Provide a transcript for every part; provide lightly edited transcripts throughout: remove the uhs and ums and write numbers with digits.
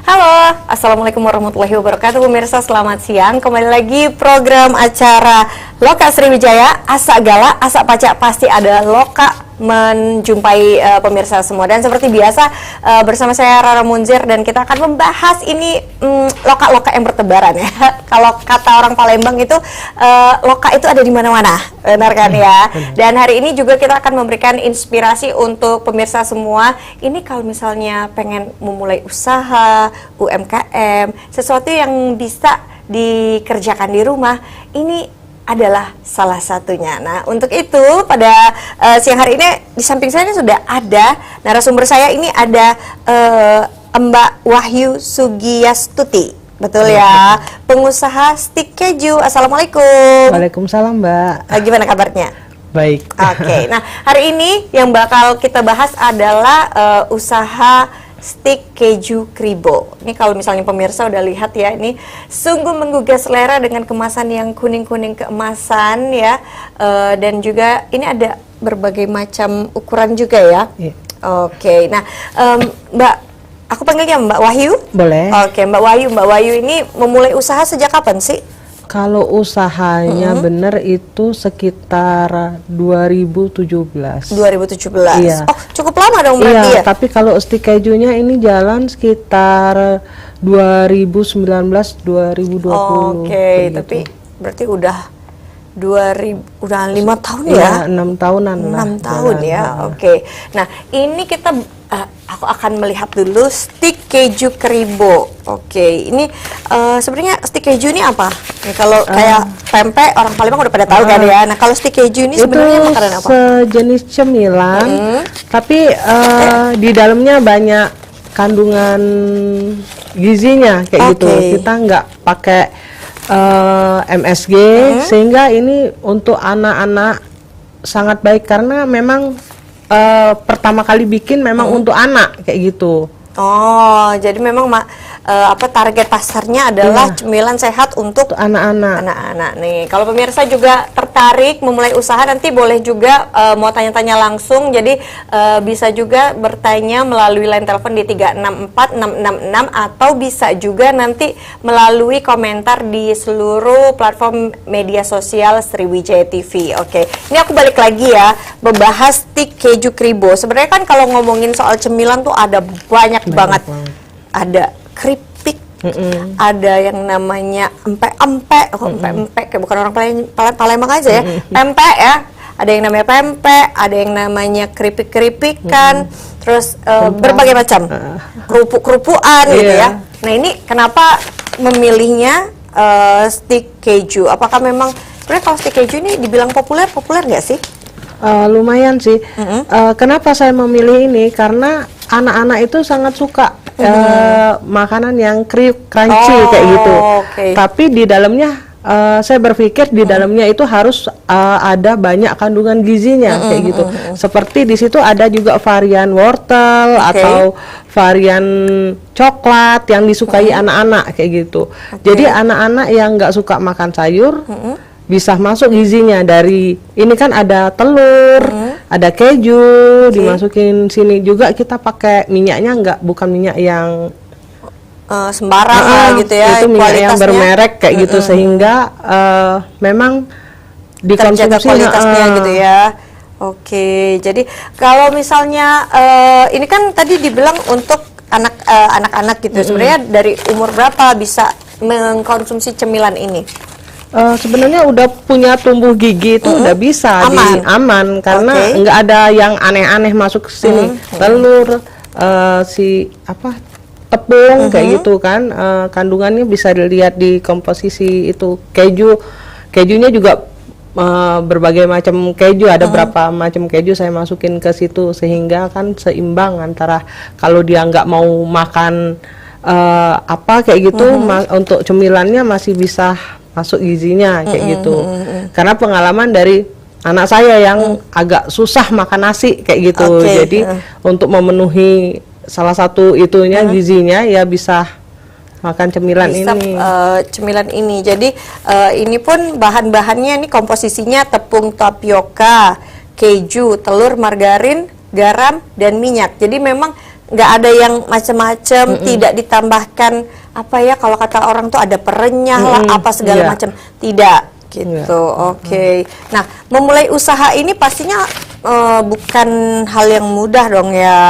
Halo, Assalamualaikum warahmatullahi wabarakatuh. Pemirsa, selamat siang. Kembali lagi program acara Loka Sriwijaya. Asa Gala, asa Pacak, pasti ada Loka menjumpai pemirsa semua. Dan seperti biasa bersama saya Rara Munzir, dan kita akan membahas ini loka-loka yang bertebaran ya. Kalau kata orang Palembang itu loka itu ada di mana-mana, benar kan ya? Dan hari ini juga kita akan memberikan inspirasi untuk pemirsa semua. Ini kalau misalnya pengen memulai usaha, UMKM, sesuatu yang bisa dikerjakan di rumah, ini adalah salah satunya. Nah, untuk itu pada siang hari ini di samping saya ini sudah ada narasumber saya. Ini ada Mbak Wahyu Sugiastuti, betul ya, pengusaha stik keju. Assalamualaikum. Waalaikumsalam, Mbak. Gimana kabarnya? Baik. Oke. Nah, hari ini yang bakal kita bahas adalah usaha stik keju Kribo. Ini kalau misalnya pemirsa udah lihat ya, ini sungguh menggugah selera dengan kemasan yang kuning-kuning keemasan ya. Dan juga ini ada berbagai macam ukuran juga ya. Iya. Oke. Nah, Mbak, aku panggilnya Mbak Wahyu? Boleh. Oke, Mbak Wahyu. Mbak Wahyu ini memulai usaha sejak kapan sih? Kalau usahanya bener itu sekitar 2017. 2017. Iya. Oh, cukup lama dong berarti Iya, ya? tapi kalau stik kejunya ini jalan sekitar 2019 2020. Oke, kayak tapi gitu. berarti udah 5 tahun ya? Iya, 6 tahunan lah. 6 tahun jalan. ya. Oke. Nah, ini kita aku akan melihat dulu stik keju Kribo. Oke, ini sebenarnya stik keju ini apa? Nih, kalau kayak pempek orang Palembang udah pada tahu kan ya. Nah, kalau stik keju ini sebenarnya makanan apa? Sejenis cemilan, tapi di dalamnya banyak kandungan gizinya kayak gitu. Kita nggak pakai MSG, sehingga ini untuk anak-anak sangat baik karena memang pertama kali bikin memang untuk anak kayak gitu. Oh, jadi memang target pasarnya adalah cemilan sehat untuk anak-anak. Anak-anak nih. Kalau pemirsa juga tertarik memulai usaha, nanti boleh juga mau tanya-tanya langsung. Jadi bisa juga bertanya melalui line telepon di 364666, atau bisa juga nanti melalui komentar di seluruh platform media sosial Sriwijaya TV. Oke. Ini aku balik lagi ya, membahas stik keju Kribo. Sebenarnya kan kalau ngomongin soal cemilan tuh ada banyak banget. Ada keripik, ada yang namanya empek-empek, empek-empek kayak bukan orang Palembang aja ya, pempek ya, ada yang namanya pempek, ada yang namanya keripik-keripikan, terus berbagai macam kerupuk-kerupuan gitu ya. Nah, ini kenapa memilihnya stik keju? Apakah memang sebenarnya kalau stik keju ini dibilang populer nggak sih? Lumayan sih. Kenapa saya memilih ini? Karena anak-anak itu sangat suka makanan yang crunchy kayak gitu. Tapi di dalamnya saya berpikir di dalamnya itu harus ada banyak kandungan gizinya kayak gitu. Seperti di situ ada juga varian wortel atau varian coklat yang disukai anak-anak kayak gitu. Jadi anak-anak yang nggak suka makan sayur bisa masuk gizinya. Dari ini kan ada telur, ada keju, dimasukin sini juga. Kita pakai minyaknya bukan minyak yang sembarang gitu ya, itu minyak yang bermerek kayak gitu, sehingga memang dikonsumsi kualitasnya gitu ya. Oke, jadi kalau misalnya ini kan tadi dibilang untuk anak-anak gitu, sebenarnya dari umur berapa bisa mengkonsumsi cemilan ini? Sebenarnya udah punya tumbuh gigi itu udah bisa aman karena nggak ada yang aneh-aneh masuk ke sini. Telur, tepung kayak gitu kan, kandungannya bisa dilihat di komposisi itu. Kejunya juga berbagai macam keju, ada berapa macam keju saya masukin ke situ, sehingga kan seimbang antara kalau dia nggak mau makan kayak gitu, untuk cemilannya masih bisa masuk gizinya kayak gitu. Karena pengalaman dari anak saya yang agak susah makan nasi kayak gitu. Jadi untuk memenuhi salah satu itunya gizinya ya bisa makan cemilan ini. Cemilan ini. Jadi ini pun bahan-bahannya ini komposisinya tepung tapioka, keju, telur, margarin, garam, dan minyak. Jadi memang nggak ada yang macam-macam, tidak ditambahkan apa ya kalau kata orang tuh ada perenyah lah apa segala macam, tidak gitu. Oke. Nah, memulai usaha ini pastinya bukan hal yang mudah dong ya.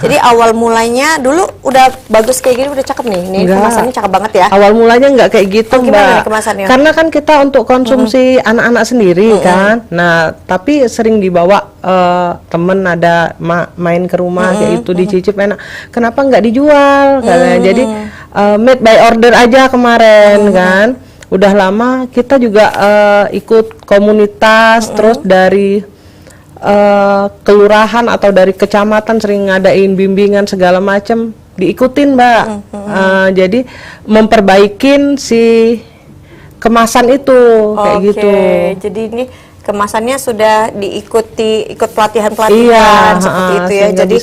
Jadi awal mulanya dulu udah bagus kayak gini, udah cakep nih. Ini kemasannya cakep banget ya. Awal mulanya nggak kayak gitu, Mbak. Kemasannya? Karena kan kita untuk konsumsi anak-anak sendiri kan. Nah, tapi sering dibawa temen ada main ke rumah kayak itu dicicip enak. Kenapa nggak dijual? Jadi made by order aja kemarin kan. Udah lama kita juga ikut komunitas, terus dari kelurahan atau dari kecamatan sering ngadain bimbingan segala macam, diikutin Mbak. Jadi memperbaikin si kemasan itu kayak gitu. Jadi ini kemasannya sudah diikuti, ikut pelatihan-pelatihan seperti itu ya. Jadi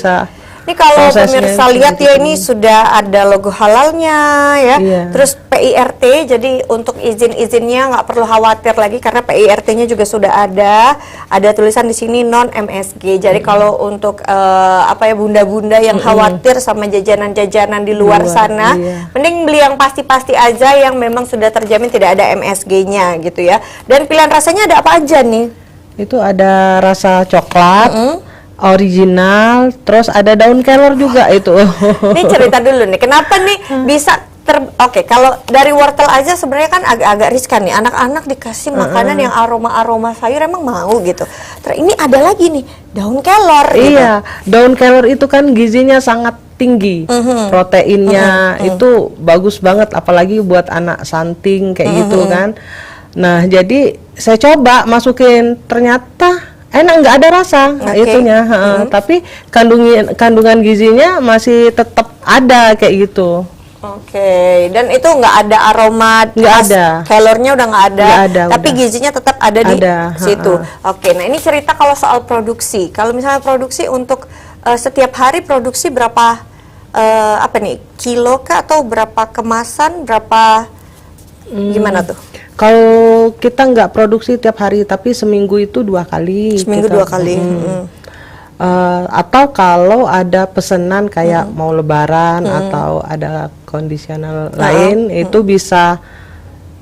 ini kalau pemirsa lihat ya, ini sudah ada logo halalnya ya. Terus PIRT, jadi untuk izin-izinnya nggak perlu khawatir lagi karena PIRT-nya juga sudah ada tulisan di sini non MSG. Jadi kalau untuk apa ya, bunda-bunda yang khawatir sama jajanan-jajanan di luar sana, mending beli yang pasti-pasti aja yang memang sudah terjamin tidak ada MSG-nya gitu ya. Dan pilihan rasanya ada apa aja nih? Itu ada rasa coklat, original, terus ada daun kelor juga itu. Ini cerita dulu nih, kenapa nih bisa Oke, kalau dari wortel aja sebenarnya kan agak-agak riskan nih. Anak-anak dikasih makanan yang aroma-aroma sayur emang mau gitu. Terus ini ada lagi nih, daun kelor gitu. Daun kelor itu kan gizinya sangat tinggi. Proteinnya itu bagus banget, apalagi buat anak stunting kayak gitu kan. Nah, jadi saya coba masukin, ternyata enak, nggak ada rasa itunya, tapi kandungan gizinya masih tetap ada kayak gitu. Dan itu nggak ada aroma, nggak ada, kelornya udah nggak ada, tapi gizinya tetap ada di situ. Nah ini cerita kalau soal produksi. Kalau misalnya produksi untuk setiap hari produksi berapa apa nih, kilo kah atau berapa kemasan, berapa gimana tuh? Kalau kita nggak produksi tiap hari, tapi seminggu itu 2 kali. Seminggu 2 kali. Atau kalau ada pesanan kayak mau lebaran atau ada kondisional lain, itu bisa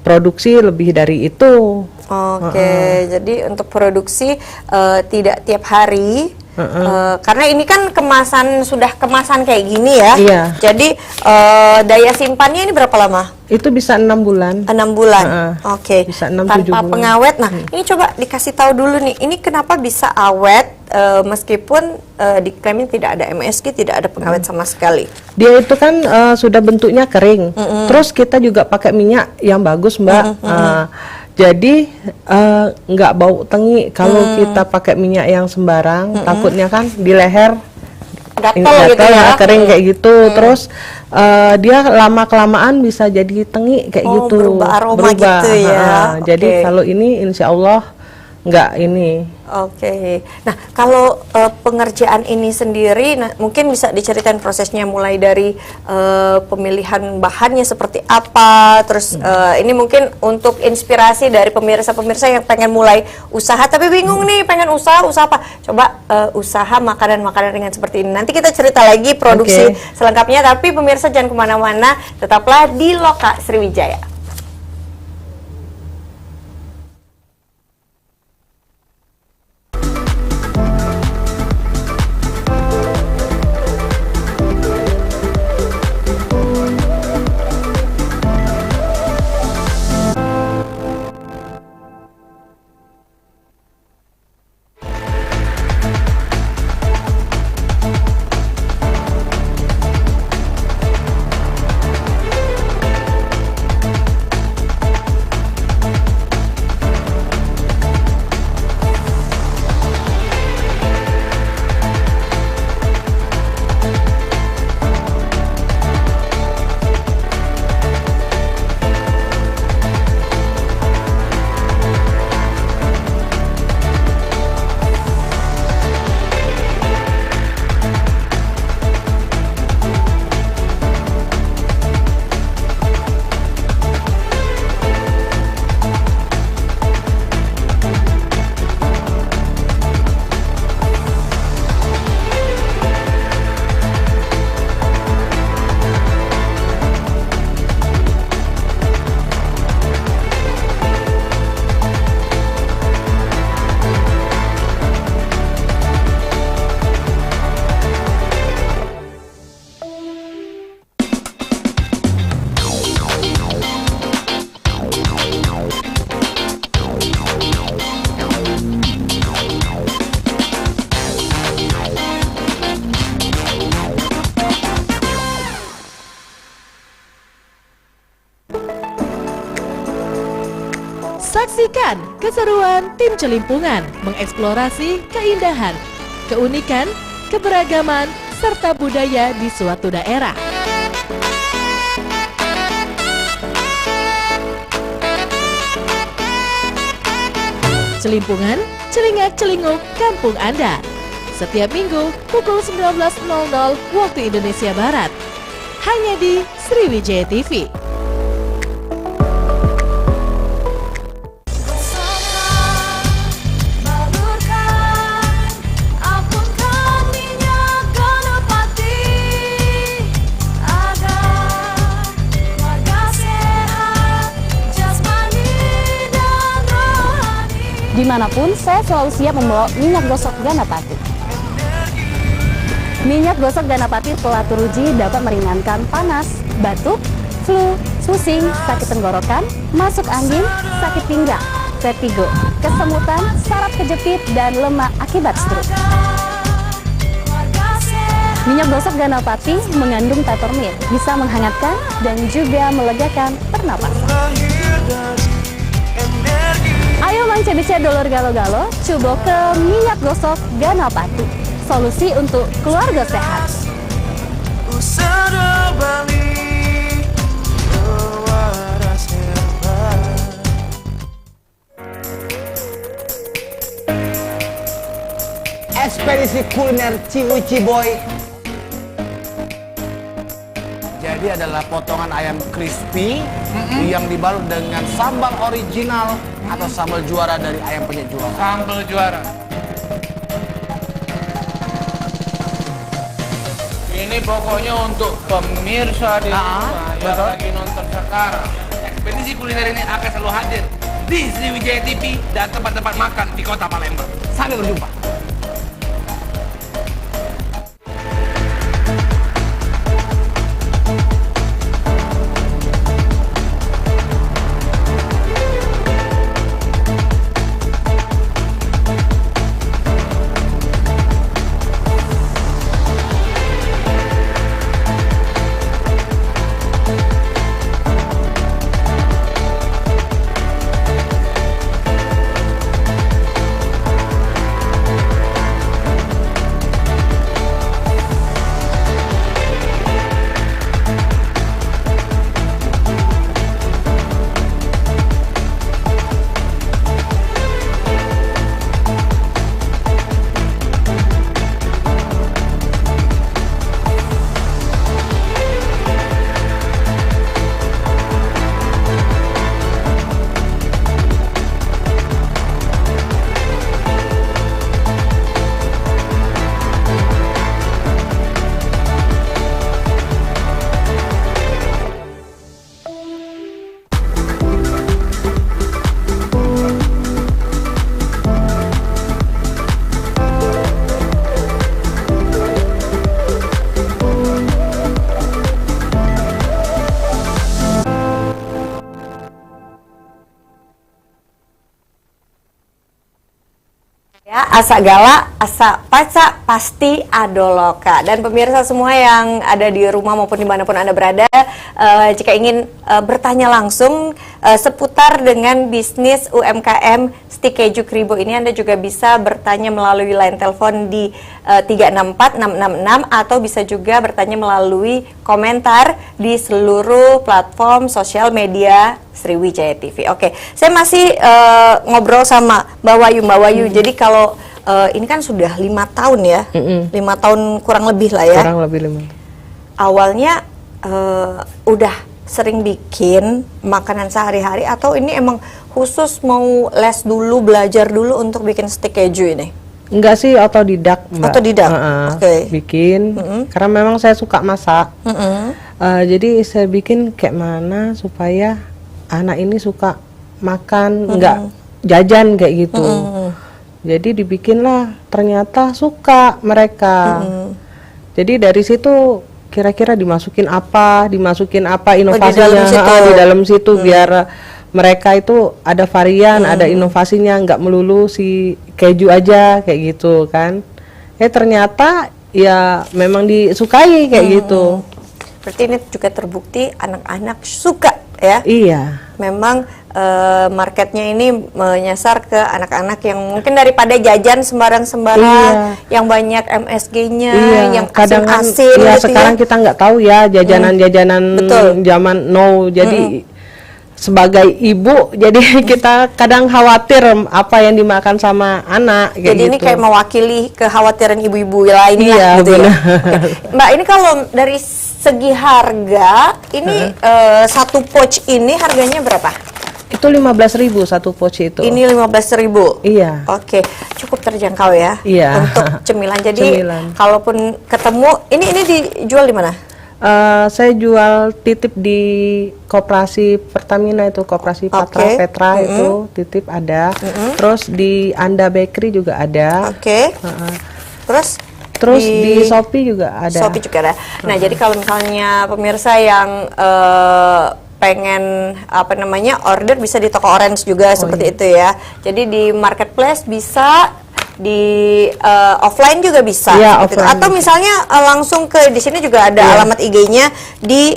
produksi lebih dari itu. Jadi untuk produksi tidak tiap hari. Karena ini kan sudah kemasan kayak gini ya. Jadi daya simpannya ini berapa lama? Itu bisa 6 bulan. 6 bulan. Bisa 6-7 bulan. Tanpa pengawet. Nah, ini coba dikasih tahu dulu nih. Ini kenapa bisa awet meskipun diklaim tidak ada MSG, tidak ada pengawet sama sekali. Dia itu kan sudah bentuknya kering. Terus kita juga pakai minyak yang bagus, Mbak. Jadi nggak bau tengi kalau kita pakai minyak yang sembarang, takutnya kan di leher gatel gitu ya, kering kayak gitu. Terus dia lama kelamaan bisa jadi tengi kayak gitu, berubah aroma gitu ya. Jadi kalau ini insya Allah nggak ini. Nah kalau pengerjaan ini sendiri, mungkin bisa diceritain prosesnya mulai dari pemilihan bahannya seperti apa, terus ini mungkin untuk inspirasi dari pemirsa-pemirsa yang pengen mulai usaha tapi bingung nih, pengen usaha apa? Coba usaha makanan-makanan ringan seperti ini. Nanti kita cerita lagi produksi selengkapnya, tapi pemirsa jangan kemana-mana, tetaplah di Loka Sriwijaya. Saksikan keseruan tim Celimpungan mengeksplorasi keindahan, keunikan, keberagaman, serta budaya di suatu daerah. Celimpungan, celingak celinguk kampung Anda. Setiap minggu pukul 19.00 waktu Indonesia Barat. Hanya di Sriwijaya TV. Dimanapun, saya selalu siap membawa minyak gosok Ganapati. Minyak gosok Ganapati telah teruji dapat meringankan panas, batuk, flu, pusing, sakit tenggorokan, masuk angin, sakit pinggang, vertigo, kesemutan, saraf kejepit, dan lemak akibat stroke. Minyak gosok Ganapati mengandung peppermint, bisa menghangatkan dan juga melegakan pernapasan. Ayo mancebece dolor galo-galo, coba ke minyak gosok Ganapati. Solusi untuk keluarga sehat. Ekspedisi kuliner Ciwi Ciboy. Jadi adalah potongan ayam crispy yang dibalut dengan sambal original atau sambal juara dari ayam penyet juara. Sambal juara. Ini pokoknya untuk pemirsa di rumah yang lagi nonton sekarang. Ekspedisi kuliner ini akan selalu hadir di Sriwijaya TV dan tempat-tempat makan di Kota Palembang. Sampai berjumpa. Ya, asa gala, asa paca, pasti adoloka. Dan pemirsa semua yang ada di rumah maupun dimanapun Anda berada, jika ingin bertanya langsung seputar dengan bisnis UMKM stik keju Kribo ini, Anda juga bisa bertanya melalui line telepon di 364666 atau bisa juga bertanya melalui komentar di seluruh platform sosial media Sriwijaya TV. Oke, saya masih ngobrol sama Mbak Wayu. Mbak Wayu, jadi kalau ini kan sudah 5 tahun ya, 5 tahun kurang lebih lah ya. Kurang lebih 5. Awalnya udah sering bikin makanan sehari-hari atau ini emang khusus mau les dulu, belajar dulu untuk bikin stik keju ini? Enggak sih, otodidak, Mbak. Otodidak? Oke. Bikin, karena memang saya suka masak. Jadi saya bikin kayak mana supaya anak ini suka makan, enggak jajan kayak gitu. Jadi dibikinlah, ternyata suka mereka. Jadi dari situ kira-kira dimasukin apa inovasinya di dalam situ biar mereka itu ada varian, ada inovasinya, nggak melulu si keju aja kayak gitu kan. Ternyata ya memang disukai kayak gitu. Berarti ini juga terbukti anak-anak suka ya. Iya. Memang marketnya ini menyasar ke anak-anak yang mungkin daripada jajan sembarang-sembarang, yang banyak MSG-nya, yang kadang asin-asin ya, gitu sekarang ya. kita nggak tahu ya jajanan-jajanan zaman now. Jadi sebagai ibu, jadi kita kadang khawatir apa yang dimakan sama anak. Kayak Jadi gitu. ini kayak mewakili kekhawatiran ibu-ibu lainnya Iya, gitu ya. benar. Oke. Mbak, ini kalau dari segi harga, ini satu pouch ini harganya berapa? Itu 15.000 satu pouch itu. Ini 15.000. Iya. Oke, cukup terjangkau ya. Iya. Untuk cemilan. Jadi Cemilan. kalaupun ketemu, ini dijual di mana? Saya jual titip di Koperasi Pertamina itu, Koperasi Patra Petra itu titip ada. Terus di Anda Bakery juga ada. Oke. Terus di Shopee juga ada. Shopee juga ada. Nah, jadi kalau misalnya pemirsa yang pengen order, bisa di toko Orange juga seperti itu ya. Jadi di marketplace bisa, di offline juga bisa, ya, seperti itu. offline Atau misalnya langsung ke di sini juga ada alamat IG-nya di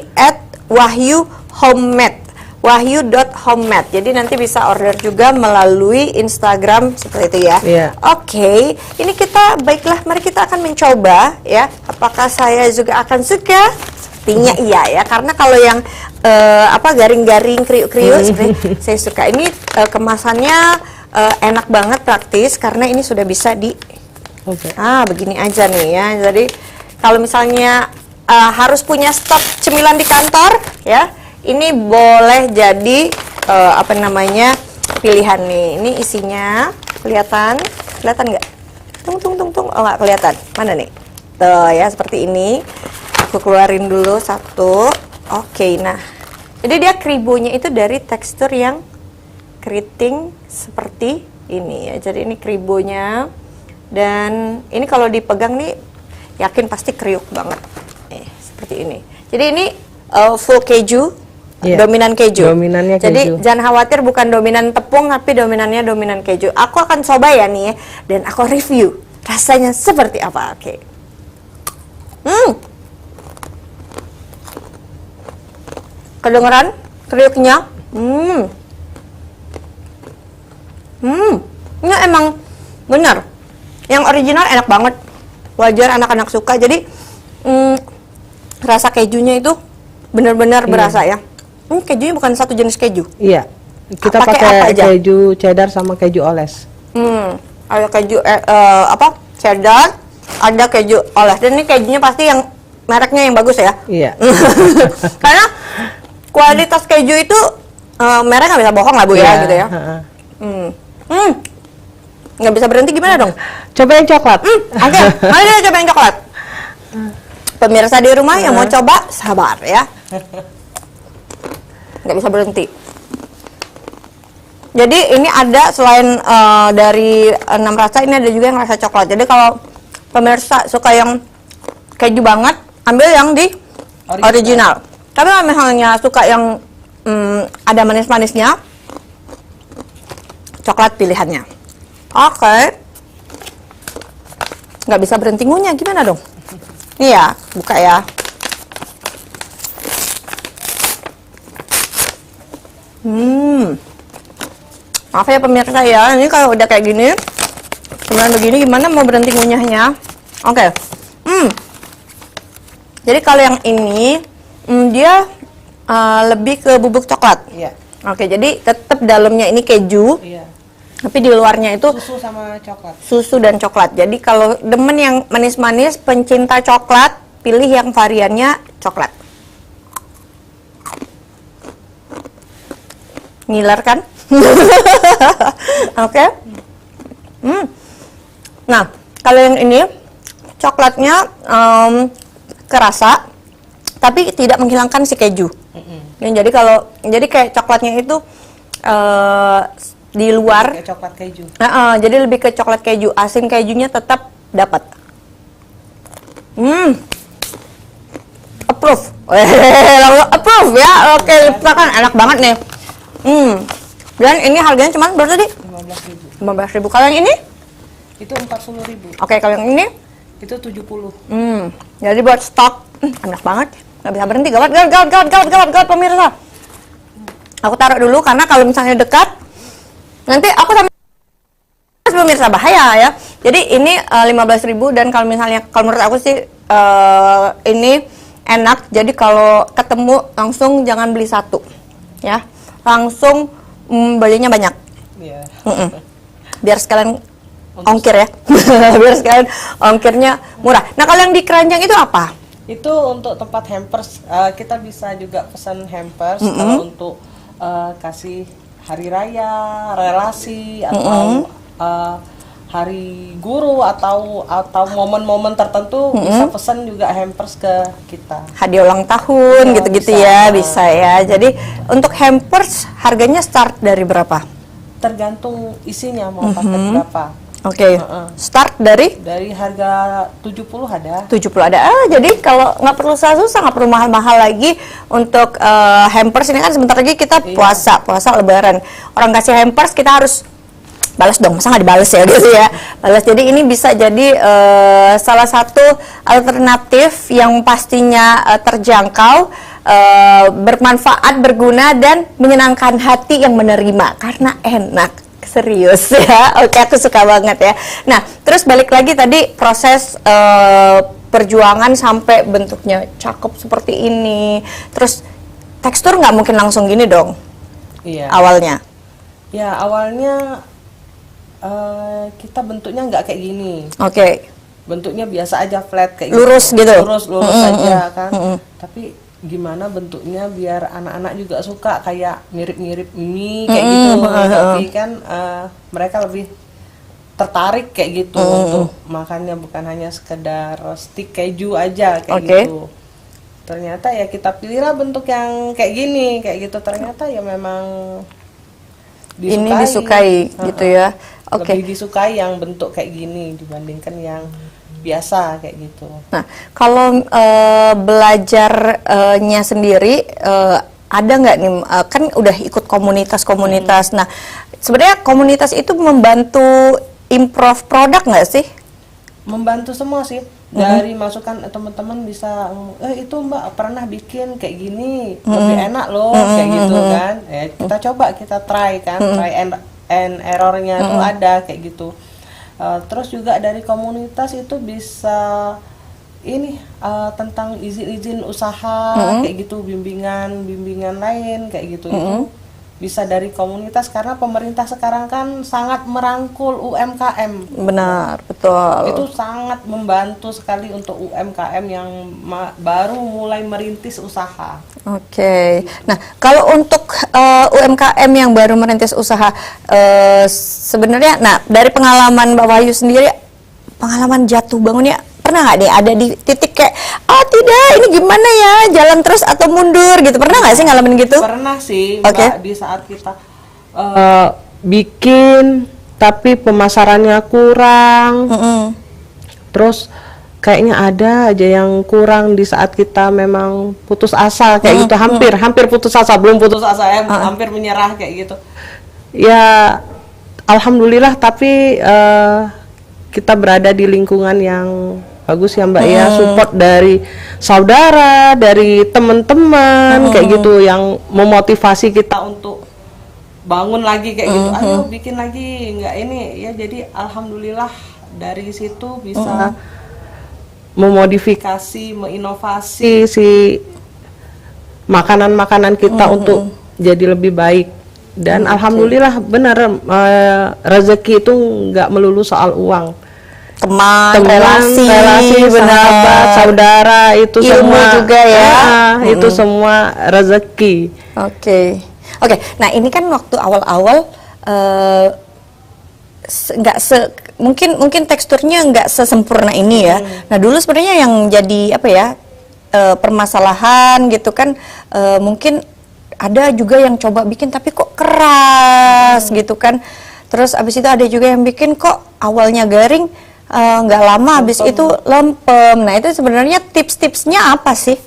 @wahyuhomemade, wahyu.homemade. Jadi nanti bisa order juga melalui Instagram seperti itu ya. Iya. Oke, ini kita baiklah, mari kita akan mencoba ya. Apakah saya juga akan suka? Sepertinya iya ya, karena kalau yang garing-garing, kriuk-kriuk seperti saya suka. Ini kemasannya enak banget, praktis, karena ini sudah bisa di begini aja nih ya. Jadi kalau misalnya harus punya stok cemilan di kantor ya, ini boleh jadi pilihan nih. Ini isinya kelihatan nggak? Tung. Oh, nggak kelihatan. Mana nih? Tuh ya, seperti ini. Aku keluarin dulu satu. Oke, nah, jadi dia kribonya itu dari tekstur yang keriting seperti ini ya. Jadi ini kribonya, dan ini kalau dipegang nih yakin pasti kriuk banget. Seperti ini. Jadi ini full keju, dominan keju. Dominannya keju. Jadi jangan khawatir, bukan dominan tepung, tapi dominannya dominan keju. Aku akan coba ya nih ya, dan aku review rasanya seperti apa. Oke. Kedengeran kriuknya? Ini emang benar. Yang original enak banget. Wajar anak-anak suka. Jadi rasa kejunya itu benar-benar berasa ya. Kejunya bukan satu jenis keju. Iya. Kita Pakai apa pakai aja? keju cheddar sama keju oles. Ada keju cheddar, ada keju oles. Dan ini kejunya pasti yang mereknya yang bagus ya. Iya. Karena kualitas keju itu merek nggak bisa bohong lah Bu ya, gitu ya. Nggak bisa berhenti, gimana dong? Coba yang coklat. Oke, mari kita coba yang coklat. Pemirsa di rumah yang mau coba, sabar ya. Nggak bisa berhenti. Jadi ini ada selain dari 6 rasa, ini ada juga yang rasa coklat. Jadi kalau pemirsa suka yang keju banget, ambil yang di original. Tapi kalau misalnya suka yang ada manis-manisnya, coklat pilihannya. Oke. Nggak bisa berhenti ngunyah, gimana dong? Nih ya, buka ya. Maaf ya pemirsa ya, ini kalau udah kayak gini, kemudian begini, gimana mau berhenti ngunyahnya? Oke. Jadi kalau yang ini, dia lebih ke bubuk coklat. Iya. Oke, jadi tetap dalamnya ini keju, Iya. tapi di luarnya itu Susu sama coklat. susu dan coklat. Jadi kalau demen yang manis-manis, pencinta coklat, pilih yang variannya coklat. Ngiler kan? Oke. Nah, kalau yang ini coklatnya kerasa, tapi tidak menghilangkan si keju. Jadi jadi kayak coklatnya itu di luar. Kayak coklat keju. Jadi lebih ke coklat keju, asin kejunya tetap dapat. Approve. Approve ya. Oke, kan enak banget nih. Dan ini harganya cuma berapa tadi? 15.000. Kalau yang ini? Itu 40.000. Oke, kalau yang ini? Itu 70. Jadi buat stok enak banget. Nggak bisa berhenti. Gawat pemirsa. Aku taruh dulu karena kalau misalnya dekat nanti aku sama pemirsa bahaya ya. Jadi ini 15.000 dan kalau misalnya kalau menurut aku sih ini enak. Jadi kalau ketemu langsung jangan beli satu ya. Langsung belinya banyak. Iya. Biar sekalian ongkir ya. Biar sekalian ongkirnya murah. Nah, kalau yang di keranjang itu apa? Itu untuk tempat hampers, kita bisa juga pesan hampers kalau untuk kasih hari raya, relasi atau hari guru atau momen-momen tertentu bisa pesan juga hampers ke kita. Hadiah ulang tahun Ya, gitu-gitu bisa. ya, bisa ya. Jadi untuk hampers harganya start dari berapa? Tergantung isinya mau paket berapa. Oke. Start dari Dari harga 70 ada. 70 ada. Jadi kalau nggak perlu susah, nggak perlu mahal-mahal lagi untuk hampers ini kan sebentar lagi kita puasa lebaran. Orang kasih hampers kita harus balas dong, masa nggak dibales ya gitu ya. Balas. Jadi ini bisa jadi salah satu alternatif yang pastinya terjangkau, bermanfaat, berguna dan menyenangkan hati yang menerima karena enak. Serius ya. Oke, aku suka banget ya. Nah, terus balik lagi tadi proses perjuangan sampai bentuknya cakep seperti ini. Terus tekstur nggak mungkin langsung gini dong Iya. awalnya. Ya awalnya kita bentuknya nggak kayak gini. Oke. Bentuknya biasa aja flat kayak Lurus gitu? Lurus aja kan. Tapi gimana bentuknya biar anak-anak juga suka kayak mirip-mirip mie kayak gitu. Tapi kan mereka lebih tertarik kayak gitu untuk makannya, bukan hanya sekedar stick keju aja kayak gitu. Ternyata ya kita pilihlah bentuk yang kayak gini, kayak gitu. Ternyata ya memang Ini disukai gitu ya. Oke. Lebih disukai yang bentuk kayak gini dibandingkan yang biasa kayak gitu. Nah, kalau belajarnya sendiri ada nggak nih? Kan udah ikut komunitas-komunitas. Nah, sebenarnya komunitas itu membantu improve produk nggak sih? Membantu semua sih. Dari masukan teman-teman bisa ngomong, itu Mbak pernah bikin kayak gini, lebih enak loh kayak gitu kan. Kita coba, kita try kan, try and errornya tuh ada kayak gitu. Terus juga dari komunitas itu bisa ini tentang izin-izin usaha kayak gitu, bimbingan lain kayak gitu. Itu bisa dari komunitas karena pemerintah sekarang kan sangat merangkul UMKM. Benar, betul. Itu sangat membantu sekali untuk UMKM yang baru mulai merintis usaha. Oke. Nah, kalau untuk UMKM yang baru merintis usaha, sebenarnya, nah dari pengalaman Mbak Wahyu sendiri, pengalaman jatuh bangunnya pernah nggak nih ada di titik kayak, oh tidak, ini gimana ya, jalan terus atau mundur gitu, pernah nggak sih ngalamin gitu? Pernah sih, Oke. Mbak, di saat kita bikin tapi pemasarannya kurang, terus kayaknya ada aja yang kurang di saat kita memang putus asa kayak gitu, hampir putus asa, belum putus asa ya, hampir menyerah kayak gitu. Ya alhamdulillah, tapi kita berada di lingkungan yang bagus ya Mbak ya, support dari saudara, dari teman-teman kayak gitu yang memotivasi kita untuk bangun lagi kayak gitu, ayo bikin lagi, nggak ini ya. Jadi alhamdulillah dari situ bisa memodifikasi, menginovasi si makanan-makanan kita untuk jadi lebih baik. Dan alhamdulillah benar, rezeki itu nggak melulu soal uang. Teman, relasi, sahabat, saudara, itu ilmu semua juga ya. Itu semua rezeki. Oke. Nah ini kan waktu awal-awal mungkin teksturnya nggak sesempurna ini ya. Nah dulu sebenarnya yang jadi apa ya, permasalahan gitu kan, mungkin ada juga yang coba bikin tapi kok keras gitu kan. Terus abis itu ada juga yang bikin kok awalnya garing, nggak lama habis itu lempem. Nah itu sebenarnya tips-tipsnya apa sih?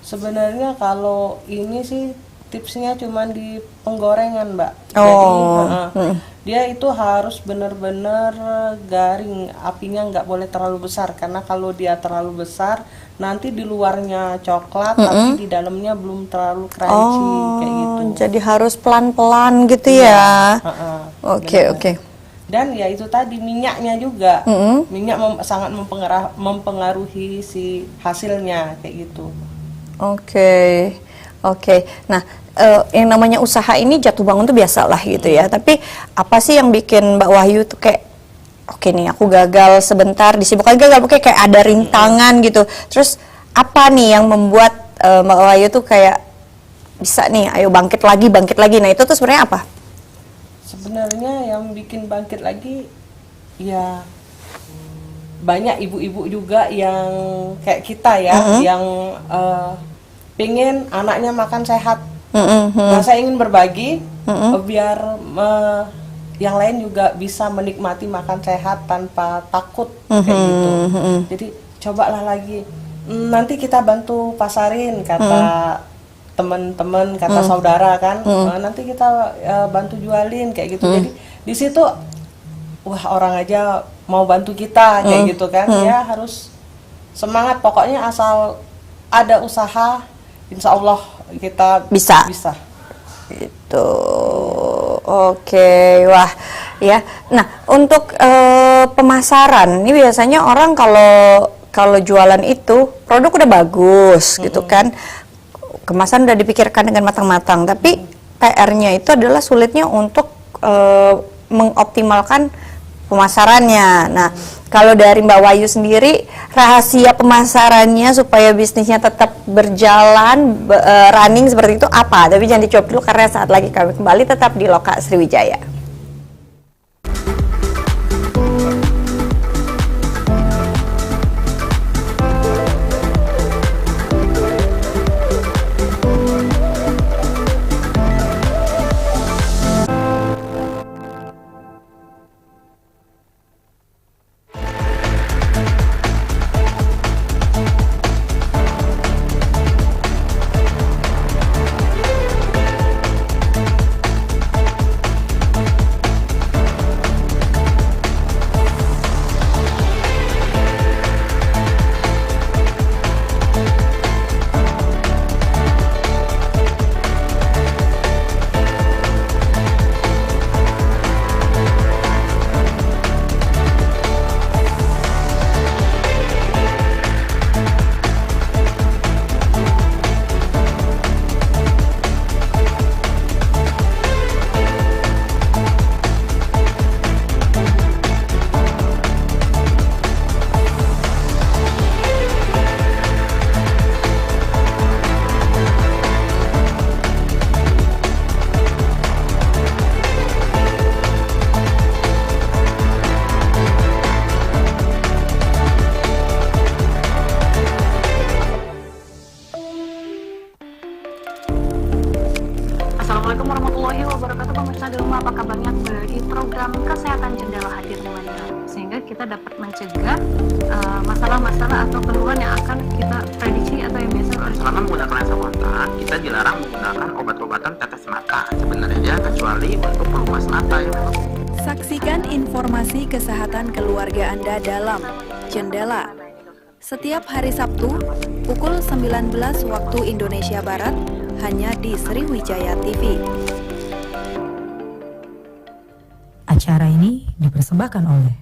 Sebenarnya kalau ini sih tipsnya cuma di penggorengan Mbak. Oh. Jadi dia itu harus benar-benar garing, apinya nggak boleh terlalu besar, karena kalau dia terlalu besar nanti di luarnya coklat tapi di dalamnya belum terlalu crunchy kayak gitu. Jadi harus pelan-pelan gitu ya. Oke. Dan ya itu tadi minyaknya juga, minyak sangat mempengaruhi si hasilnya kayak gitu. Oke. Nah, yang namanya usaha ini jatuh bangun tuh biasa lah gitu ya. Tapi apa sih yang bikin Mbak Wahyu tuh kayak, oke nih aku gagal sebentar, disibukkan gagal, kayak ada rintangan gitu. Terus apa nih yang membuat Mbak Wahyu tuh kayak bisa nih, ayo bangkit lagi. Nah itu tuh sebenarnya apa? Sebenarnya yang bikin bangkit lagi ya banyak ibu-ibu juga yang kayak kita ya, yang pengen anaknya makan sehat. Nah, saya ingin berbagi biar yang lain juga bisa menikmati makan sehat tanpa takut kayak gitu. Jadi cobalah lagi. Nanti kita bantu pasarin, kata teman-teman, kata saudara kan. Nanti kita bantu jualin kayak gitu. Jadi di situ wah, orang aja mau bantu kita kayak gitu kan. Ya harus semangat, pokoknya asal ada usaha, insya Allah kita bisa. Itu oke. Wah ya. Nah untuk pemasaran ini biasanya orang kalau jualan itu produk udah bagus gitu kan, kemasan udah dipikirkan dengan matang-matang, tapi PR-nya itu adalah sulitnya untuk mengoptimalkan pemasarannya. Nah, kalau dari Mbak Wahyu sendiri, rahasia pemasarannya supaya bisnisnya tetap berjalan, running seperti itu apa? Tapi jangan dijawab dulu karena saat lagi kami kembali tetap di Loka Sriwijaya. Assalamualaikum warahmatullahi wabarakatuh. Pemirsa di rumah, apa kabarnya? Di program Kesehatan Jendela hadir dengannya, sehingga kita dapat mencegah masalah-masalah atau keluhan yang akan kita prediksi atau yang biasa selama menggunakan lensa kontak, kita dilarang menggunakan obat-obatan tetes mata sebenarnya, kecuali untuk pelumas mata ya. Saksikan informasi kesehatan keluarga Anda dalam Jendela setiap hari Sabtu pukul 19 waktu Indonesia Barat hanya di Sriwijaya TV. Acara ini dipersembahkan oleh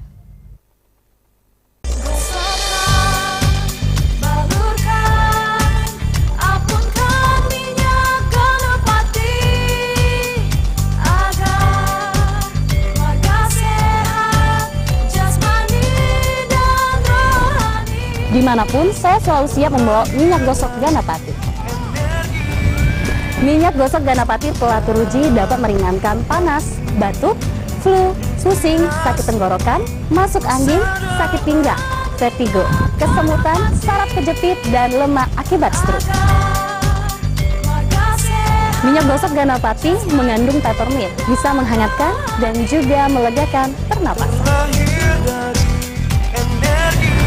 Dimanapun, saya selalu siap membawa minyak gosok Ganapati. Minyak gosok Ganapati telah teruji dapat meringankan panas, batuk, flu, pusing, sakit tenggorokan, masuk angin, sakit pinggang, vertigo, kesemutan, saraf kejepit, dan lemak akibat stroke. Minyak gosok Ganapati mengandung peppermint, bisa menghangatkan dan juga melegakan pernapasan.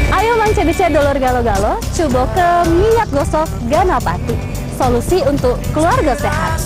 Ayo mangcedice dolor galo-galo, coba ke minyak gosok Ganapati. Solusi untuk keluarga sehat.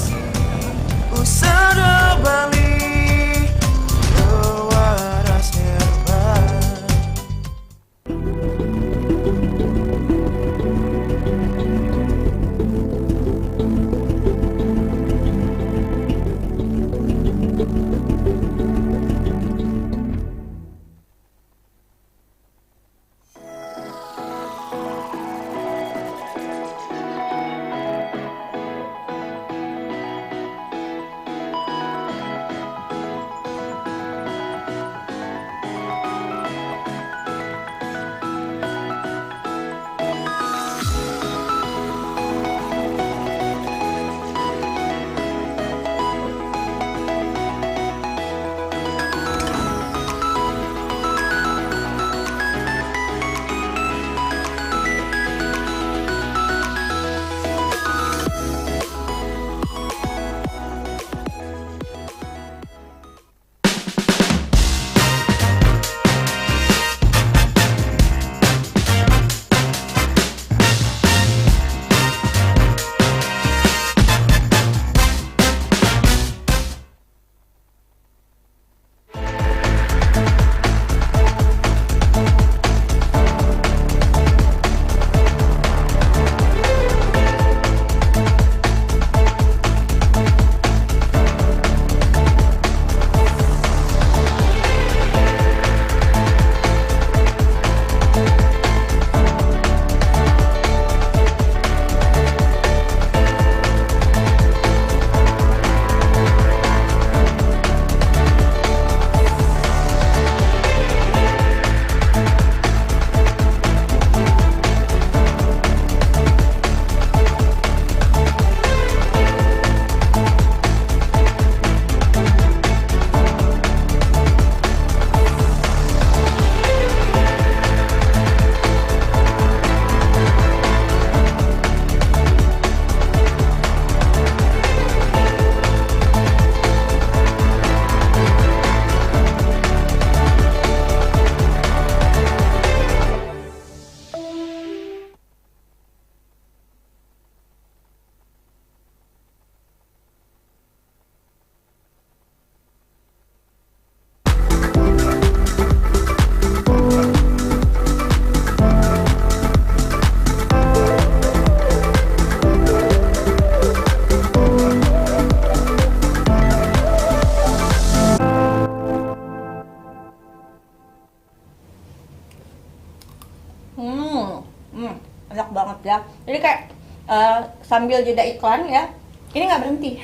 sambil jeda iklan ya. Ini nggak berhenti.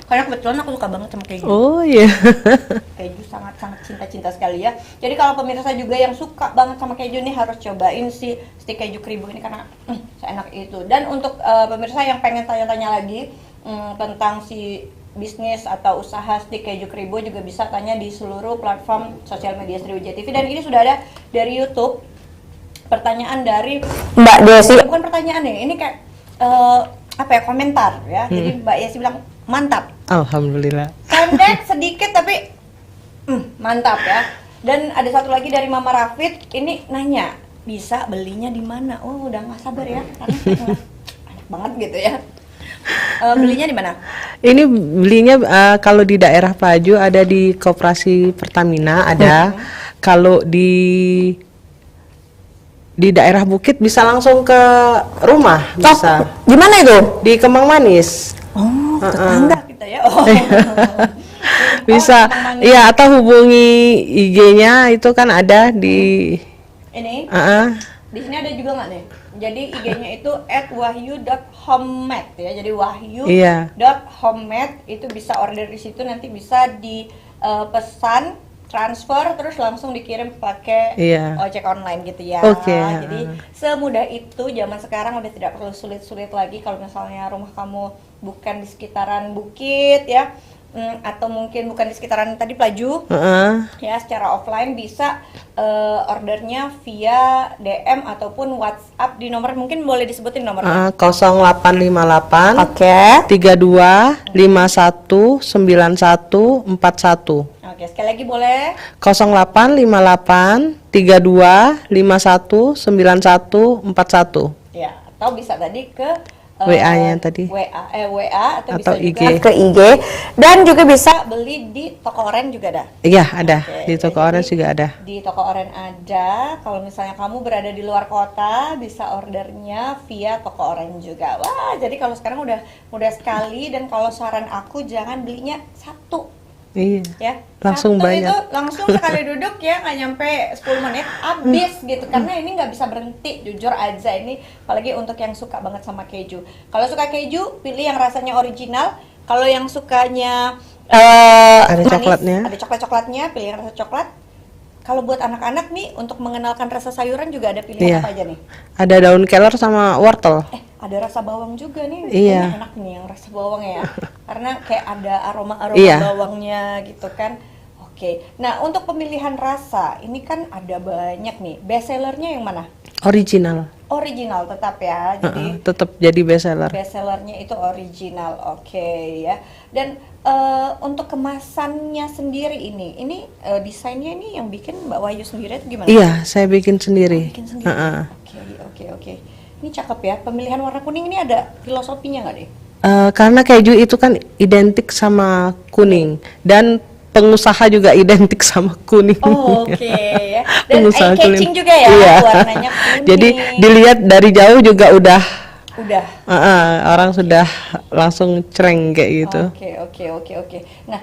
Karena kebetulan aku suka banget sama keju. Oh iya. Keju sangat-sangat cinta-cinta sekali ya. Jadi kalau pemirsa juga yang suka banget sama keju nih harus cobain si stik keju Kribo ini karena seenak itu. Dan untuk pemirsa yang pengen tanya-tanya lagi tentang si bisnis atau usaha stik keju Kribo juga bisa tanya di seluruh platform sosial media Sriwijaya TV, dan ini sudah ada dari YouTube. Pertanyaan dari Mbak Desi, bukan pertanyaan nih, ini kayak apa ya, komentar ya. Jadi Mbak Desi bilang mantap. Alhamdulillah. Pendek sedikit tapi mantap ya. Dan ada satu lagi dari Mama Rafid, ini nanya bisa belinya di mana? Oh udah nggak sabar ya, karena enak banget gitu ya. Belinya di mana? Ini belinya kalau di daerah Paju ada di Koperasi Pertamina ada. Kalau di daerah Bukit bisa langsung ke rumah bisa. Di mana itu? Di Kemang Manis. Oh, tetangga kita ya. Bisa. Iya, atau hubungi IG-nya itu kan ada di ini. Di sini ada juga nggak nih? Jadi IG-nya itu @wahyu.homemade ya. Jadi wahyu.homemade itu bisa order di situ, nanti bisa dipesan, transfer, terus langsung dikirim pakai ojek online gitu ya. Jadi semudah itu. Zaman sekarang udah tidak perlu sulit-sulit lagi. Kalau misalnya rumah kamu bukan di sekitaran Bukit ya, atau mungkin bukan di sekitaran tadi Paju, ya secara offline bisa ordernya via DM ataupun WhatsApp di nomor, mungkin boleh disebutin nomornya. 0858 32 51 91 41. Oke, sekali lagi boleh. 0858 32 51 91 41. Ya, atau bisa tadi ke WA-nya tadi. WA atau bisa IG. juga ke IG, dan juga bisa beli di toko oren juga ada. Iya, ada. Di toko oren juga ada. Di toko oren ada. Kalau misalnya kamu berada di luar kota, bisa ordernya via toko oren juga. Wah, jadi kalau sekarang udah mudah sekali, dan kalau saran aku jangan belinya satu. Iya. Ya. Langsung satu banyak. Itu langsung sekali duduk ya, nggak nyampe 10 menit habis gitu. Karena ini nggak bisa berhenti, jujur aja ini, apalagi untuk yang suka banget sama keju. Kalau suka keju, pilih yang rasanya original. Kalau yang sukanya ada manis, coklatnya, ada coklatnya, pilih yang rasa coklat. Kalau buat anak-anak nih, untuk mengenalkan rasa sayuran juga ada pilihan apa aja nih? Ada daun kelor sama wortel. Ada rasa bawang juga nih. Iya. Ini enak nih yang rasa bawang ya. Karena kayak ada aroma-aroma bawangnya gitu kan. Oke. Nah, untuk pemilihan rasa, ini kan ada banyak nih. Best sellernya yang mana? Original. Original tetap ya. Jadi tetap jadi best seller. Best sellernya itu original. Oke ya. Dan untuk kemasannya sendiri ini desainnya ini yang bikin Mbak Wahyu sendiri itu gimana? Iya, saya bikin sendiri. Bikin sendiri. Oke. Ini cakep ya. Pemilihan warna kuning ini ada filosofinya nggak deh? Karena keju itu kan identik sama kuning, dan pengusaha juga identik sama kuning. Oke ya. Dan eye catching juga ya, warnanya kuning. Jadi dilihat dari jauh juga udah. Orang sudah langsung cereng kayak gitu. Oke. Nah,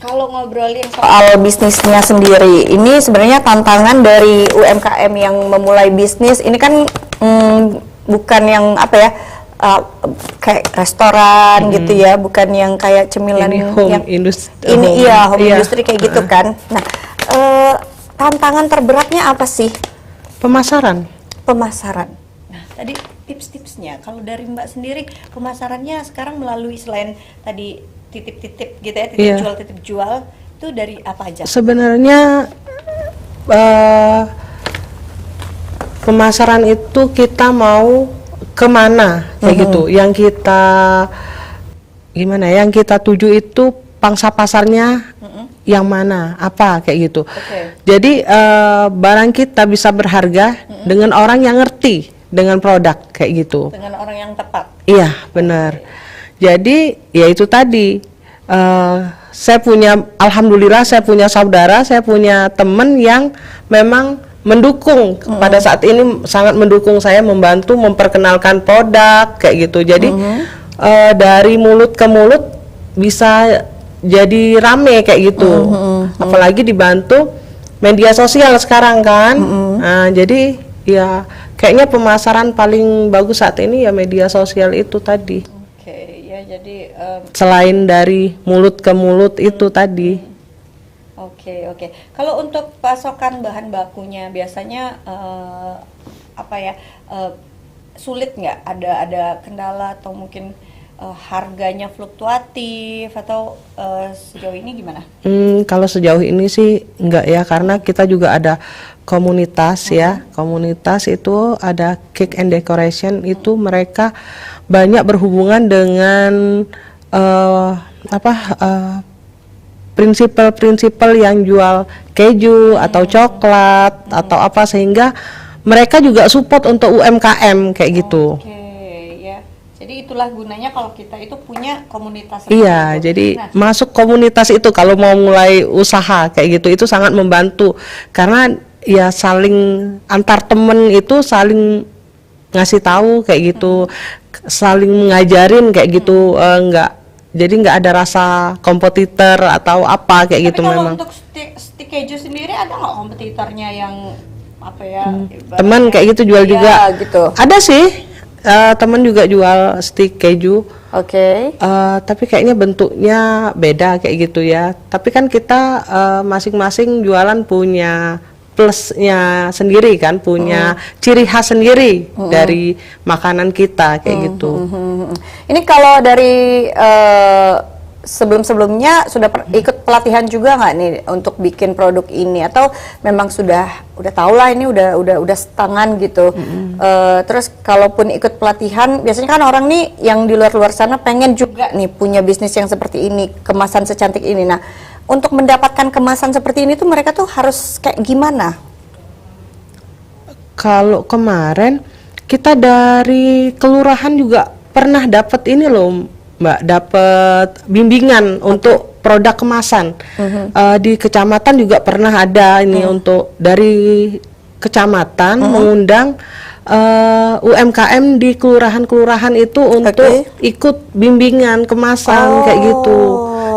kalau ngobrolin soal bisnisnya sendiri, ini sebenarnya tantangan dari UMKM yang memulai bisnis ini kan bukan yang apa ya, kayak restoran gitu ya, bukan yang kayak cemilan ini home yang industry. Home industry kayak gitu kan. Nah, tantangan terberatnya apa sih? Pemasaran. Nah, tadi tips-tipsnya kalau dari Mbak sendiri, pemasarannya sekarang melalui selain tadi titip-titip gitu ya, titip jual itu dari apa aja? Sebenarnya pemasaran itu kita mau kemana kayak gitu. Yang kita yang kita tuju itu pangsa pasarnya yang mana, apa kayak gitu. Jadi barang kita bisa berharga dengan orang yang ngerti dengan produk kayak gitu. Dengan orang yang tepat. Iya, benar. Jadi ya itu tadi, saya punya, alhamdulillah saya punya saudara, saya punya teman yang memang mendukung pada saat ini, sangat mendukung saya, membantu memperkenalkan produk kayak gitu. Jadi dari mulut ke mulut bisa jadi rame kayak gitu. Apalagi dibantu media sosial sekarang kan. Nah, jadi ya kayaknya pemasaran paling bagus saat ini ya media sosial itu tadi. Oke, ya jadi selain dari mulut ke mulut itu tadi. Oke. Kalau untuk pasokan bahan bakunya biasanya sulit nggak? Ada kendala atau mungkin harganya fluktuatif atau sejauh ini gimana? Kalau sejauh ini sih enggak ya, karena kita juga ada komunitas ya. Komunitas itu ada Cake and Decoration, itu mereka banyak berhubungan dengan prinsipal yang jual keju atau coklat atau apa, sehingga mereka juga support untuk UMKM kayak gitu. Jadi itulah gunanya kalau kita itu punya komunitas. Iya, jadi masuk komunitas itu kalau mau mulai usaha kayak gitu itu sangat membantu, karena ya saling antar temen itu saling ngasih tahu kayak gitu, saling mengajarin kayak gitu, jadi nggak ada rasa kompetitor atau apa kayak gitu. Kalau memang. Untuk stik keju sendiri ada nggak kompetitornya yang teman kayak gitu jual juga? Gitu. Ada sih. Temen juga jual stik keju. Tapi kayaknya bentuknya beda kayak gitu ya. Tapi kan kita masing-masing jualan punya plusnya sendiri kan, punya ciri khas sendiri dari makanan kita kayak gitu. Ini kalau dari sebelum-sebelumnya sudah ikut pelatihan juga nggak nih untuk bikin produk ini, atau memang udah tahu lah ini udah setangan gitu. Terus kalaupun ikut pelatihan, biasanya kan orang nih yang di luar sana pengen juga nih punya bisnis yang seperti ini, kemasan secantik ini. Nah, untuk mendapatkan kemasan seperti ini tuh mereka tuh harus kayak gimana? Kalau kemarin kita dari kelurahan juga pernah dapat ini loh Mbak, dapat bimbingan untuk produk kemasan. Di kecamatan juga pernah ada ini untuk dari kecamatan mengundang UMKM di kelurahan-kelurahan itu untuk ikut bimbingan kemasan kayak gitu.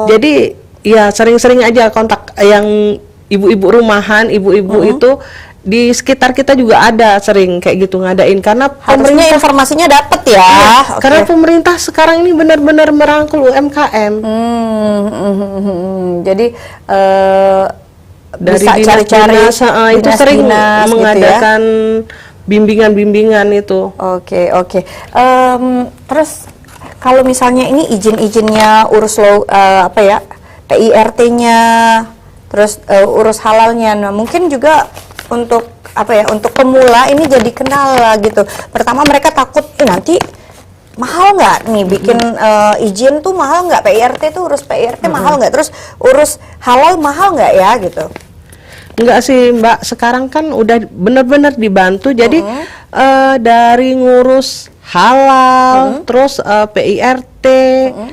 Jadi ya sering-sering aja kontak yang ibu-ibu rumahan, ibu-ibu itu di sekitar kita juga ada sering kayak gitu ngadain, karena harusnya informasinya dapat ya. Karena pemerintah sekarang ini benar-benar merangkul UMKM. Jadi dari bisa cari-cari itu sering mengadakan bimbingan-bimbingan itu. Oke. Terus kalau misalnya ini izin-izinnya urus PIRT-nya, terus urus halalnya, nah mungkin juga untuk untuk pemula ini jadi kendala gitu. Pertama mereka takut nanti mahal nggak nih bikin izin tuh, mahal nggak, PIRT tuh urus PIRT mahal nggak, terus urus halal mahal nggak ya gitu. Enggak sih Mbak, sekarang kan udah bener-bener dibantu, jadi dari ngurus halal, terus PIRT,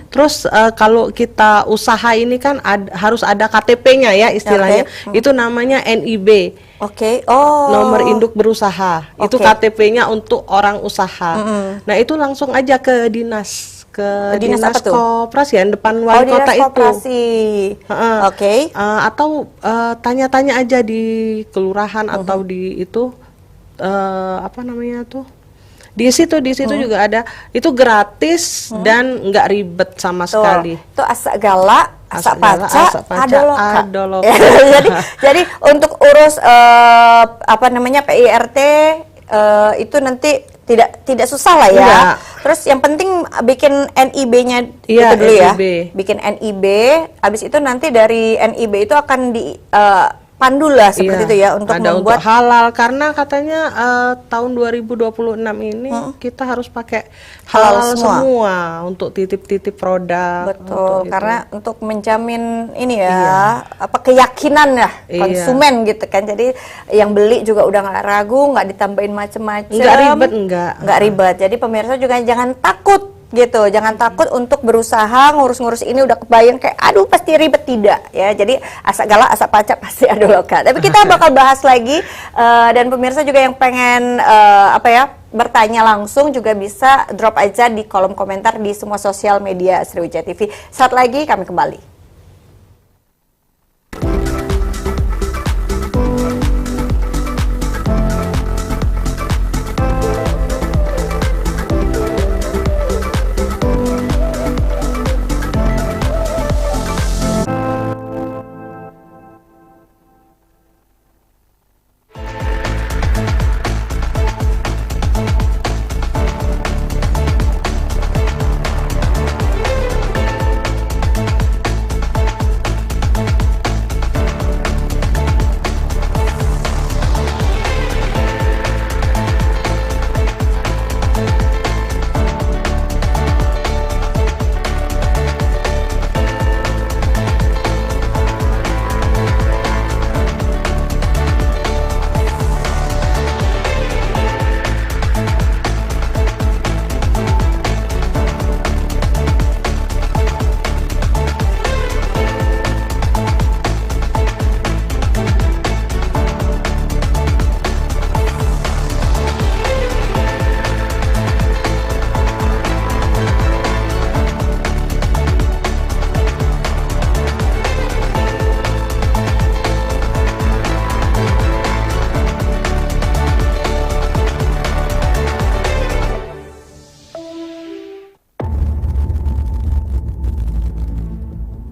terus kalau kita usaha ini kan harus ada KTP-nya ya istilahnya, itu namanya NIB. Nomor induk berusaha, itu KTP-nya untuk orang usaha. Nah itu langsung aja ke dinas, dinas koperasi yang depan wali kota itu. Atau tanya-tanya aja di kelurahan atau di itu di situ juga ada, itu gratis dan nggak ribet sama sekali. Itu Asak Gala, Asak Paca, ada loh. Jadi untuk urus PIRT itu nanti tidak susah lah ya. Enggak. Terus yang penting bikin NIB-nya itu dulu ya. Bikin NIB, habis itu nanti dari NIB itu akan pandu lah seperti itu ya untuk ada membuat untuk halal, karena katanya tahun 2026 ini kita harus pakai halal semua untuk titip-titip produk. Betul, karena untuk menjamin ini ya keyakinan ya konsumen gitu kan. Jadi yang beli juga udah nggak ragu, nggak ditambahin macem-macem. Nggak ribet. Jadi pemirsa juga jangan takut gitu, jangan takut untuk berusaha ngurus-ngurus ini, udah kebayang kayak aduh pasti ribet, tidak ya. Jadi Asak Gala, Asak Paca pasti ada loka. Tapi kita bakal bahas lagi, dan pemirsa juga yang pengen bertanya langsung juga bisa drop aja di kolom komentar di semua sosial media Sriwijaya TV. Saat lagi kami kembali.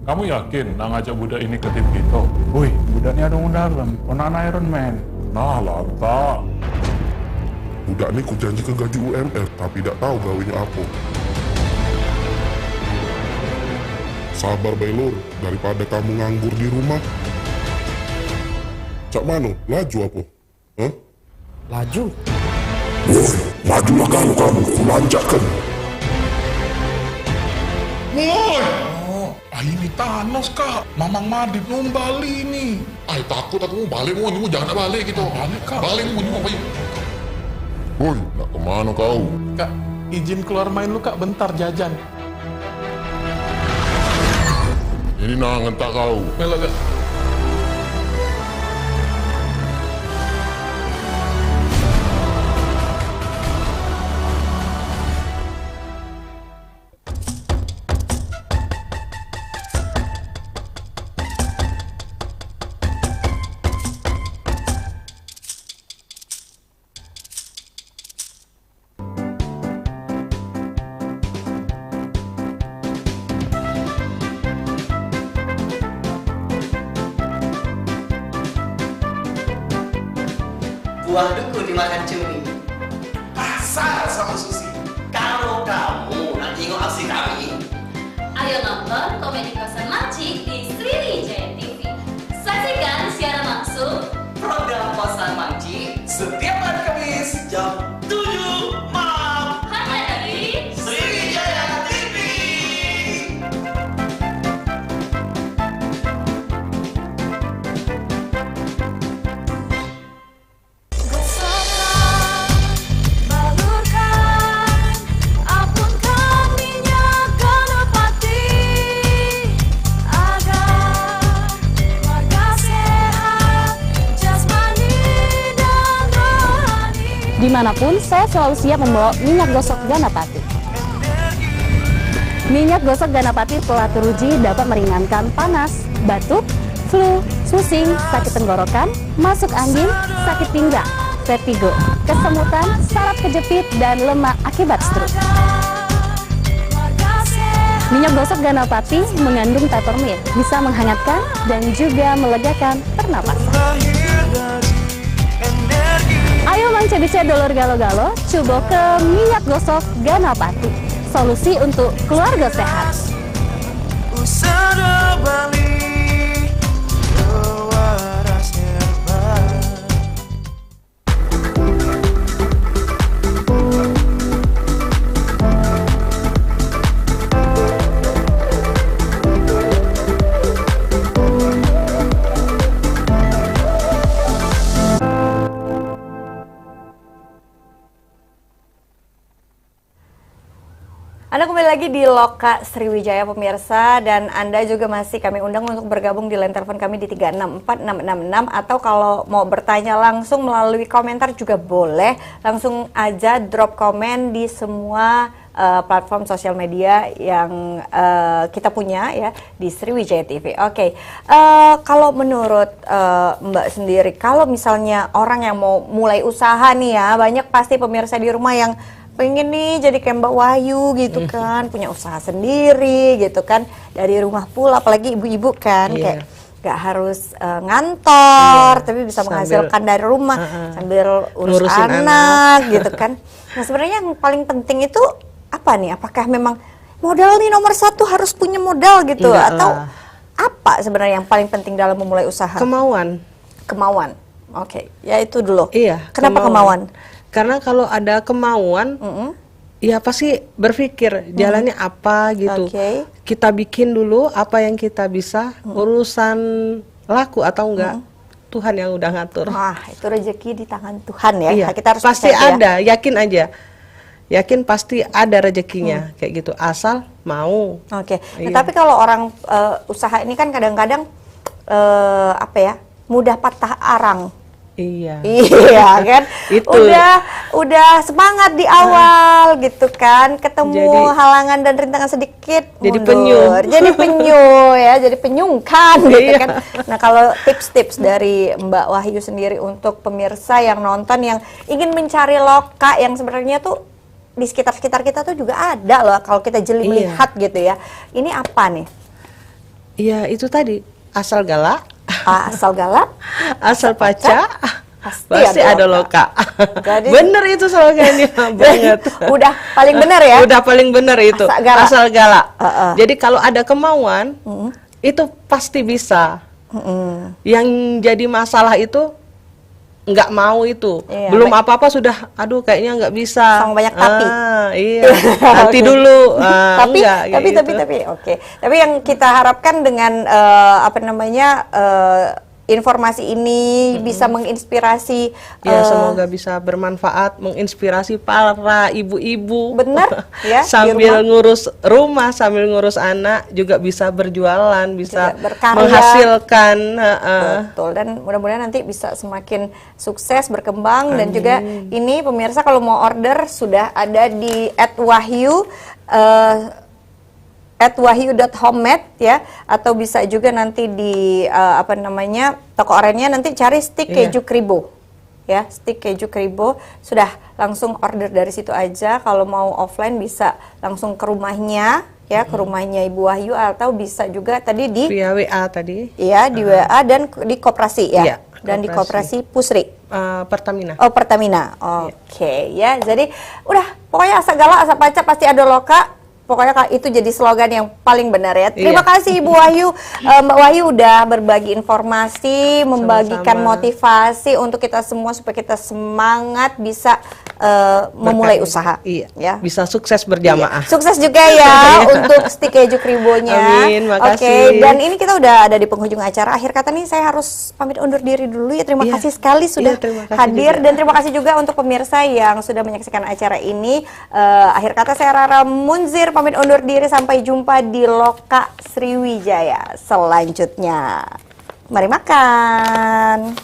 Kamu yakin nak ngajak budak ini ke tim kita? Woi, budak ni ada dalam, konan Iron Man. Nah, lantak. Budak ni ku janjikan gaji UMR tapi tak tahu gawinya apa. Sabar Bailur, daripada kamu nganggur di rumah. Cak Mano, laju apa? Hah? Laju? Woi, lajulah kamu, kulanjakan. Woi! Ini Thanos kak, Mamang Madib nombali nih. Takut aku balik mau jangan balik gitu. Balik kak. Balik mau bayi. Woi, nak kemana kau? Kak, izin keluar main lu kak, bentar jajan. Ini nangan tak kau. Melok kak. Buah dukun dimakan cumi. Kasar sama Susi. Kalau kamu nanti tengok aksi kami, ayo nonton komedi kosan Manci di Sriwijaya TV. Saksikan siaran langsung program Kosan Manci setiap hari Kamis jam 7 malam hanya di Sriwijaya TV. Dimanapun, saya selalu siap membawa minyak gosok Ganapati. Minyak gosok Ganapati telah teruji dapat meringankan panas, batuk, flu, pusing, sakit tenggorokan, masuk angin, sakit pinggang, vertigo, kesemutan, saraf kejepit, dan lemak akibat stroke. Minyak gosok Ganapati mengandung peppermint, bisa menghangatkan dan juga melegakan pernapasan. Ayo manca-bica dolor galo-galo, coba ke minyak gosok Ganapati. Solusi untuk keluarga sehat. Anda kembali lagi di Loka Sriwijaya pemirsa, dan Anda juga masih kami undang untuk bergabung di line telepon kami di 364666, atau kalau mau bertanya langsung melalui komentar juga boleh, langsung aja drop komen di semua platform sosial media yang kita punya ya di Sriwijaya TV. Oke. Kalau menurut Mbak sendiri, kalau misalnya orang yang mau mulai usaha nih ya, banyak pasti pemirsa di rumah yang pengen nih jadi kayak Mbak Wahyu gitu kan, punya usaha sendiri gitu kan, dari rumah pula, apalagi ibu-ibu kan, kayak gak harus ngantor, tapi bisa menghasilkan dari rumah sambil urus anak gitu kan. Nah sebenarnya yang paling penting itu apa nih? Apakah memang modal nih nomor satu, harus punya modal gitu, atau apa sebenarnya yang paling penting dalam memulai usaha? Kemauan. Oke, ya itu dulu. Iya. Kenapa kemauan? Karena kalau ada kemauan, ya pasti berpikir jalannya apa gitu. Kita bikin dulu apa yang kita bisa, urusan laku atau enggak, Tuhan yang udah ngatur. Wah, itu rezeki di tangan Tuhan ya. Iya, kita harus pasti percaya, ada, yakin aja. Yakin pasti ada rezekinya, kayak gitu, asal mau. Oke. Nah, tapi kalau orang usaha ini kan kadang-kadang apa ya, mudah patah arang. Iya. Iya kan? Itu. Udah semangat di awal gitu kan, ketemu halangan dan rintangan sedikit jadi mundur. Jadi penyu ya, jadi penyungkan gitu kan. Nah, kalau tips-tips dari Mbak Wahyu sendiri untuk pemirsa yang nonton yang ingin mencari loka yang sebenarnya tuh di sekitar-sekitar kita tuh juga ada loh kalau kita jeli melihat gitu ya. Ini apa nih? Iya. Yang paling penting itu apa nih? Kalau menurut Mbak Wahyu sendiri untuk pemirsa yang nonton yang ingin mencari loka yang sebenarnya tuh di sekitar-sekitar kita tuh juga ada loh kalau kita jeli melihat gitu ya. Ini apa nih? Iya, itu tadi asal galak. Asal galak, asal paca, pasti ada loka. Jadi, bener itu slogannya banget. Udah paling bener ya. Udah paling bener itu. Asal galak. Jadi kalau ada kemauan, itu pasti bisa. Yang jadi masalah itu nggak mau itu. Iya, belum apa-apa sudah, aduh kayaknya nggak bisa. Sama banyak tapi. Iya. Nanti dulu. Tapi enggak, oke. Tapi yang kita harapkan dengan informasi ini bisa menginspirasi. Ya, semoga bisa bermanfaat, menginspirasi para ibu-ibu. Benar, ya. Sambil ngurus rumah, sambil ngurus anak, juga bisa berjualan, bisa menghasilkan. Betul, dan mudah-mudahan nanti bisa semakin sukses, berkembang. Dan juga ini pemirsa kalau mau order sudah ada di @wahyu @wahyu.homemade ya, atau bisa juga nanti di toko orennya nanti cari stick keju kribo ya, stick keju kribo, sudah langsung order dari situ aja. Kalau mau offline bisa langsung ke rumahnya ya, ke rumahnya Ibu Wahyu, atau bisa juga tadi di via WA tadi. Iya, di WA dan di koperasi ya. Iya, dan di koperasi Pusri. Pertamina. Oh, Pertamina. Oke, ya. Jadi udah, pokoknya asa galak, asa paca pasti ada loka. Pokoknya itu jadi slogan yang paling benar ya. Terima kasih Ibu Wahyu, Mbak Wahyu udah berbagi informasi, membagikan motivasi untuk kita semua supaya kita semangat bisa memulai usaha. Iya. Ya. Bisa sukses berjamaah. Iya. Sukses juga ya untuk stick keju kribonya. Amin, makasih. Oke, dan ini kita udah ada di penghujung acara. Akhir kata nih saya harus pamit undur diri dulu ya. Terima kasih sekali sudah hadir dan terima kasih juga untuk pemirsa yang sudah menyaksikan acara ini. Akhir kata saya Rara Munzir pamit undur diri, sampai jumpa di Loka Sriwijaya selanjutnya. Mari makan.